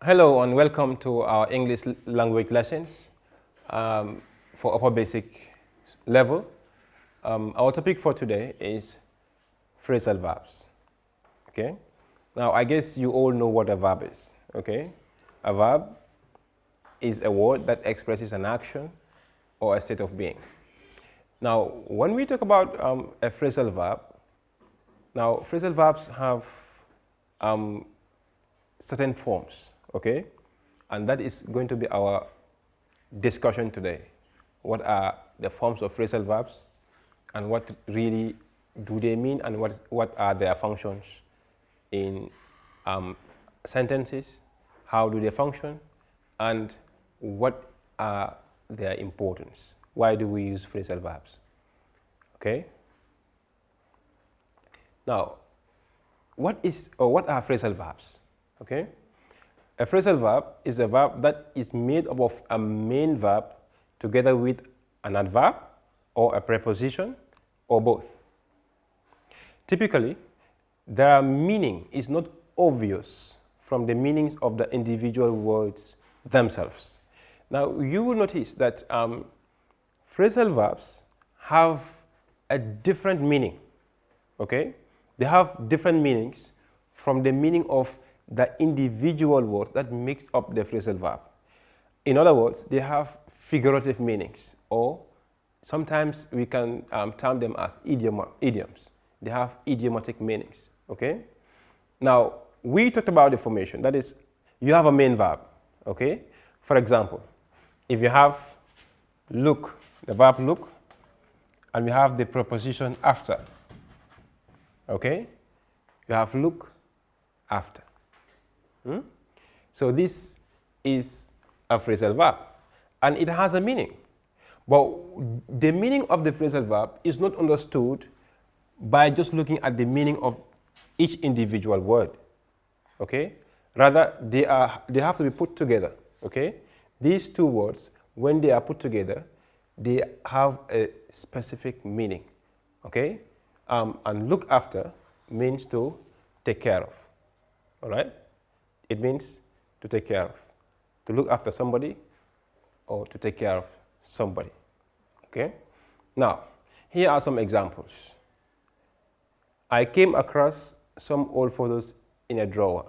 Hello and welcome to our English language lessons for upper basic level. Our topic for today is phrasal verbs. Okay. Now I guess you all know what a verb is. Okay. A verb is a word that expresses an action or a state of being. Now when we talk about a phrasal verb, now phrasal verbs have certain forms. Okay, and that is going to be our discussion today. What are the forms of phrasal verbs and what really do they mean and what are their functions in sentences, how do they function, and what are their importance? Why do we use phrasal verbs? Okay. Now, what are phrasal verbs? Okay. A phrasal verb is a verb that is made up of a main verb together with an adverb or a preposition or both. Typically, their meaning is not obvious from the meanings of the individual words themselves. Now, you will notice that phrasal verbs have a different meaning. Okay? They have different meanings from the meaning of the individual words that makes up the phrasal verb. In other words, they have figurative meanings, or sometimes we can term them as idioms. They have idiomatic meanings. Okay. Now we talked about the formation. That is, you have a main verb. Okay. For example, if you have look, the verb look, and we have the preposition after. Okay. You have look after. So this is a phrasal verb, and it has a meaning. But the meaning of the phrasal verb is not understood by just looking at the meaning of each individual word. Okay? Rather, they have to be put together. Okay? These two words, when they are put together, they have a specific meaning. Okay? And look after means to take care of. All right? It means to take care of, to look after somebody or to take care of somebody. Okay? Now, here are some examples. I came across some old photos in a drawer.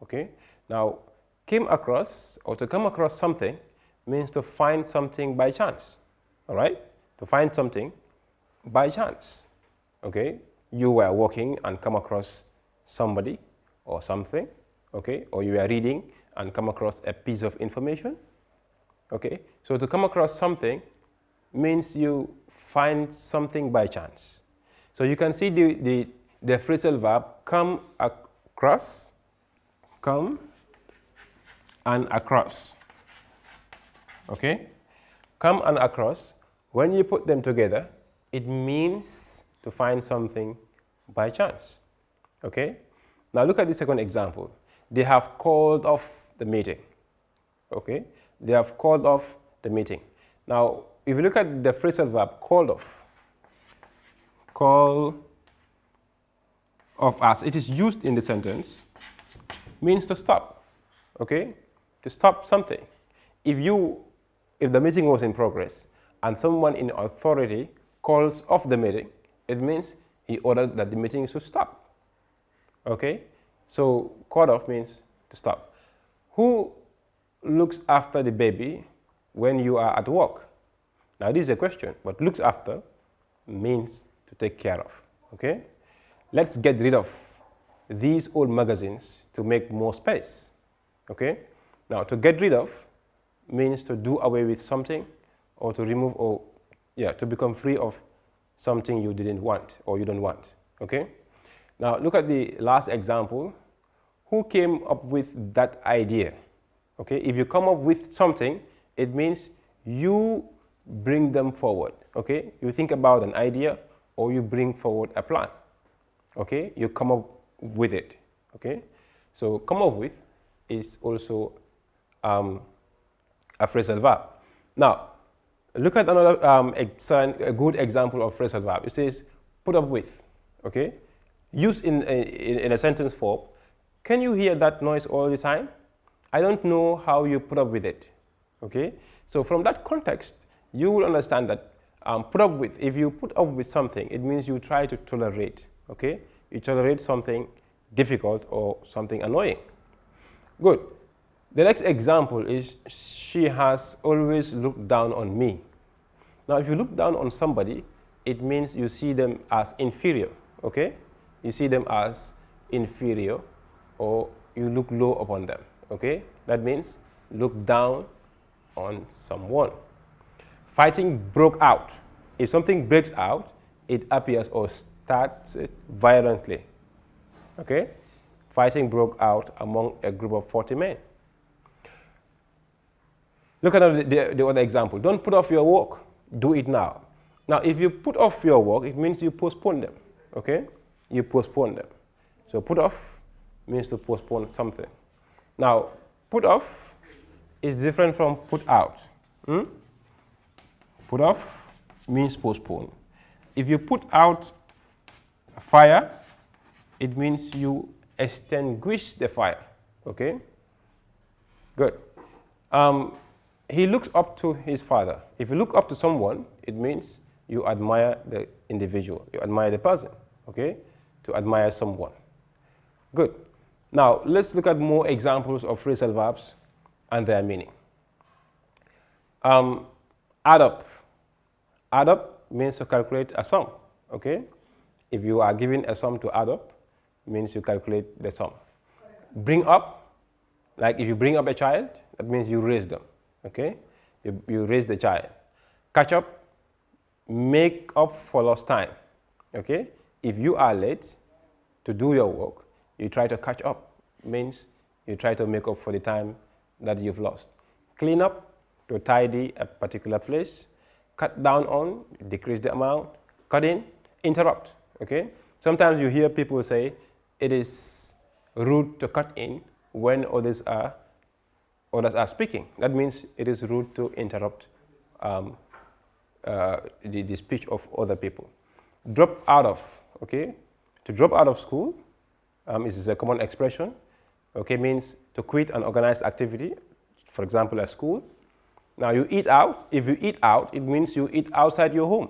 Okay? Now, came across or to come across something means to find something by chance. All right? To find something by chance. Okay? You were walking and come across somebody or something. Okay, or you are reading and come across a piece of information. Okay, so to come across something means you find something by chance. So you can see the phrasal verb come across, come and across. Okay, come and across, when you put them together, it means to find something by chance. Okay, now look at the second example. They have called off the meeting. Okay? They have called off the meeting. Now, if you look at the phrasal verb called off, call off as it is used in the sentence, means to stop. Okay? To stop something. If the meeting was in progress and someone in authority calls off the meeting, it means he ordered that the meeting should stop. Okay? So, called off means to stop. Who looks after the baby when you are at work? Now, this is a question, but looks after means to take care of. Okay? Let's get rid of these old magazines to make more space. Okay? Now, to get rid of means to do away with something or to remove or, to become free of something you didn't want or you don't want. Okay? Now, look at the last example. Who came up with that idea? Okay, if you come up with something, it means you bring them forward. Okay, you think about an idea or you bring forward a plan. Okay, you come up with it. Okay, so come up with is also a phrasal verb. Now, look at another a good example of phrasal verb. It says put up with. Okay. Used in a sentence form, can you hear that noise all the time? I don't know how you put up with it. Okay? So from that context, you will understand that put up with, if you put up with something, it means you try to tolerate. Okay? You tolerate something difficult or something annoying. Good. The next example is, she has always looked down on me. Now, if you look down on somebody, it means you see them as inferior. Okay? You see them as inferior, or you look low upon them. Okay? That means look down on someone. Fighting broke out. If something breaks out, it appears or starts violently. Okay? Fighting broke out among a group of 40 men. Look at the other example. Don't put off your work. Do it now. Now, if you put off your work, it means you postpone them. Okay? You postpone them. So put off means to postpone something. Now, put off is different from put out. Put off means postpone. If you put out a fire, it means you extinguish the fire. Okay? Good. He looks up to his father. If you look up to someone, it means you admire the individual. You admire the person. Okay? To admire someone. Good. Now, let's look at more examples of phrasal verbs and their meaning. Add up. Add up means to calculate a sum. Okay? If you are given a sum to add up, it means you calculate the sum. Bring up, like if you bring up a child, that means you raise them. Okay? You raise the child. Catch up, make up for lost time. Okay? If you are late to do your work, you try to catch up. Means you try to make up for the time that you've lost. Clean up, to tidy a particular place. Cut down on, decrease the amount. Cut in, interrupt. Okay? Sometimes you hear people say it is rude to cut in when others are speaking. That means it is rude to interrupt the speech of other people. Drop out of. Okay? To drop out of school is a common expression. Okay, means to quit an organized activity, for example, a school. Now you eat out. If you eat out, it means you eat outside your home,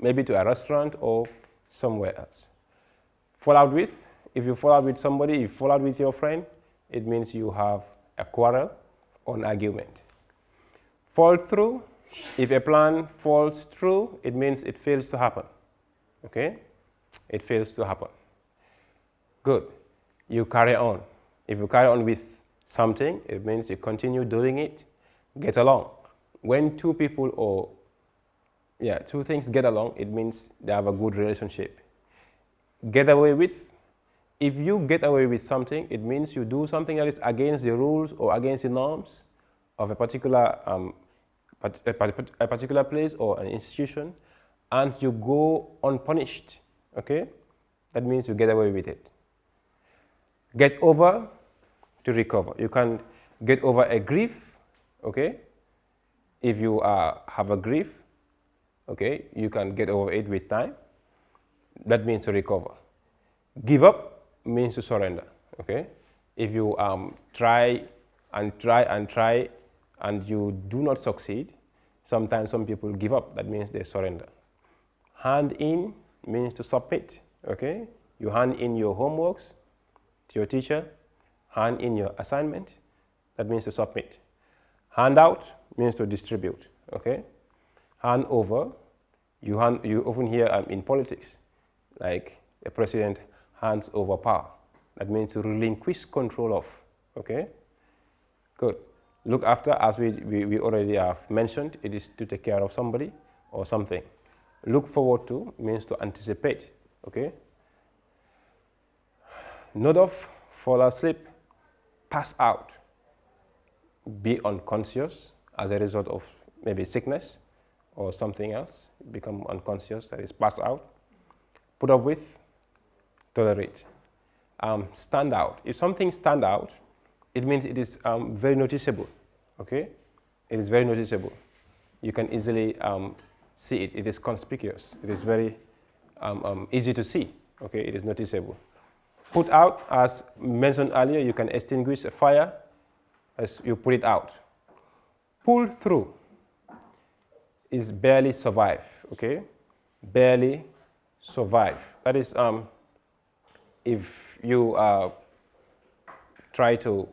maybe to a restaurant or somewhere else. Fall out with. If you fall out with somebody, you fall out with your friend, it means you have a quarrel or an argument. Fall through. If a plan falls through, it means it fails to happen. Okay? It fails to happen. Good. You carry on. If you carry on with something, it means you continue doing it. Get along. When two people or two things get along, it means they have a good relationship. Get away with. If you get away with something, it means you do something that is against the rules or against the norms of a particular place or an institution, and you go unpunished. Okay? That means you get away with it. Get over, to recover. You can get over a grief. Okay? If you have a grief, okay, you can get over it with time. That means to recover. Give up means to surrender. Okay? If you try and you do not succeed, sometimes some people give up. That means they surrender. Hand in means to submit. Okay? You hand in your homeworks to your teacher. Hand in your assignment. That means to submit. Hand out means to distribute. Okay? Hand over. You often hear in politics, like the president hands over power. That means to relinquish control of. Okay? Good. Look after, as we already have mentioned, it is to take care of somebody or something. Look forward to means to anticipate. Okay? Nod off, fall asleep, pass out, be unconscious as a result of maybe sickness or something else, become unconscious, that is pass out. Put up with, tolerate. Stand out. If something stand out, it means it is very noticeable. Okay? It is very noticeable. You can easily see it. It is conspicuous. It is very easy to see. Okay? It is noticeable. Put out, as mentioned earlier, you can extinguish a fire. as you put it out. Pull through is barely survive, okay? Barely survive. That is if you try to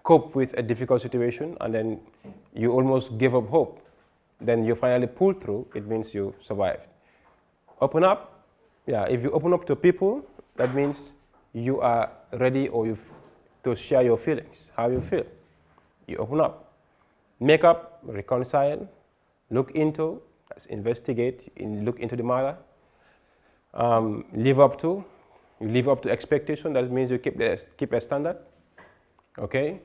cope with a difficult situation and then you almost give up hope, then you finally pull through, it means you survived. Open up, yeah, if you open up to people, that means you are ready or to share your feelings, how you feel. You open up. Make up, reconcile, look into, that's investigate, look into the matter. Live up to, you live up to expectation, that means you keep a standard, okay?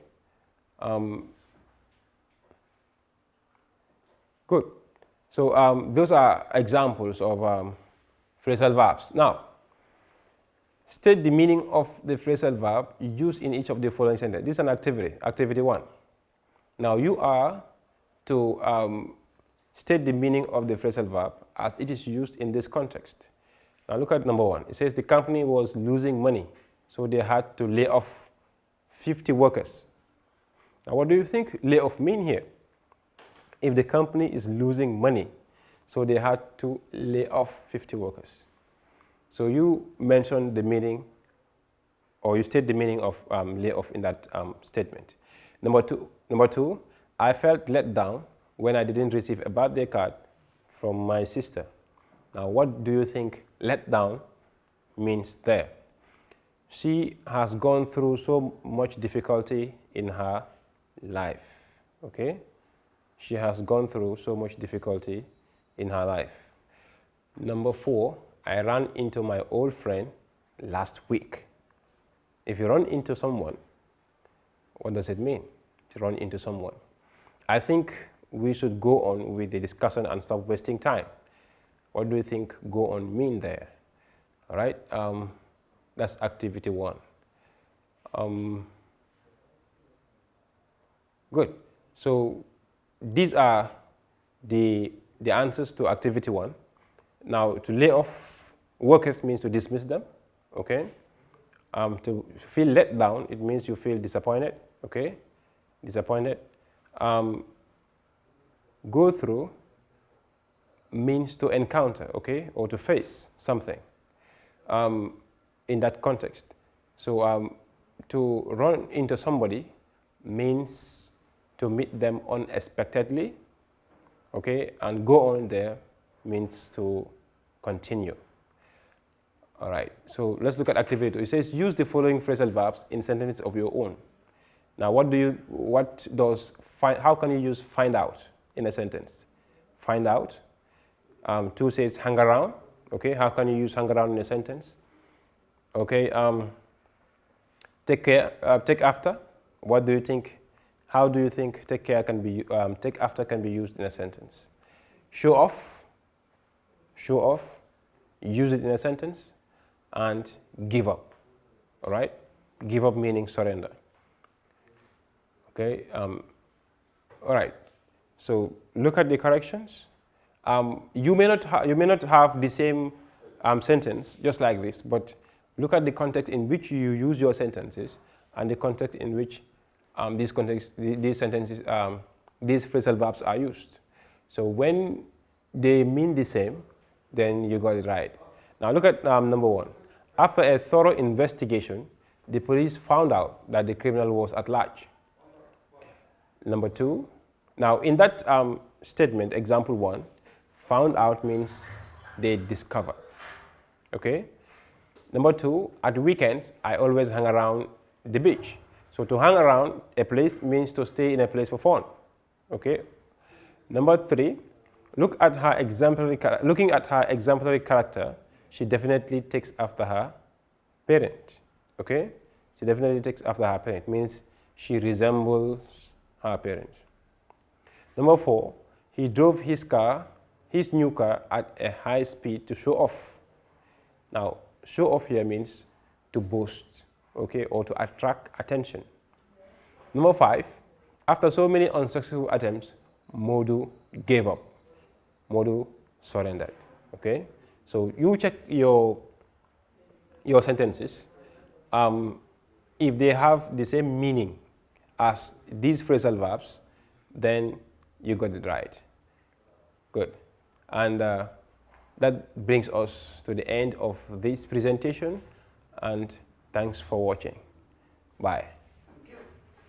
Good. So those are examples of phrasal verbs. Now, state the meaning of the phrasal verb used in each of the following sentences. This is an activity, activity 1. Now you are to state the meaning of the phrasal verb as it is used in this context. Now look at number 1. It says the company was losing money, so they had to lay off 50 workers. Now what do you think lay off mean here? If the company is losing money, so they had to lay off 50 workers. So you mentioned the meaning, or you state the meaning of lay off in that statement. Number two, I felt let down when I didn't receive a birthday card from my sister. Now what do you think let down means there? She has gone through so much difficulty in her life, okay? She has gone through so much difficulty in her life. Number 4, I ran into my old friend last week. If you run into someone, what does it mean to run into someone? I think we should go on with the discussion and stop wasting time. What do you think go on mean there? All right, that's activity 1. Good. So these are the answers to activity 1. Now, to lay off workers means to dismiss them, okay? To feel let down, it means you feel disappointed, okay? Disappointed. Go through means to encounter, okay? Or to face something in that context. So to run into somebody means to meet them unexpectedly, okay? And go on there means to continue. All right, so let's look at activity 2. It says use the following phrasal verbs in sentences of your own. Now how can you use find out in a sentence? Find out. 2 says hang around, okay? How can you use hang around in a sentence? Okay, take care, take after. What do you think? How do you think take care can be, take after can be used in a sentence? Show off, use it in a sentence, and give up, all right? Give up meaning surrender, okay? All right, so look at the corrections. You may not have the same sentence just like this, but look at the context in which you use your sentences and the context in which these sentences, these phrasal verbs are used. So when they mean the same, then you got it right. Now look at number 1. After a thorough investigation, the police found out that the criminal was at large. Number 2, now in that statement, example 1, found out means they discovered, okay? Number 2, at weekends, I always hang around the beach. So to hang around a place means to stay in a place for fun, okay? Number 3, looking at her exemplary character, she definitely takes after her parent, okay? She definitely takes after her parent, means she resembles her parent. Number 4, he drove his new car at a high speed to show off. Now, show off here means to boast, okay, or to attract attention. Number 5, after so many unsuccessful attempts, Modu gave up. Modu surrendered, okay? So you check your sentences. If they have the same meaning as these phrasal verbs, then you got it right. Good. And that brings us to the end of this presentation, and thanks for watching. Bye.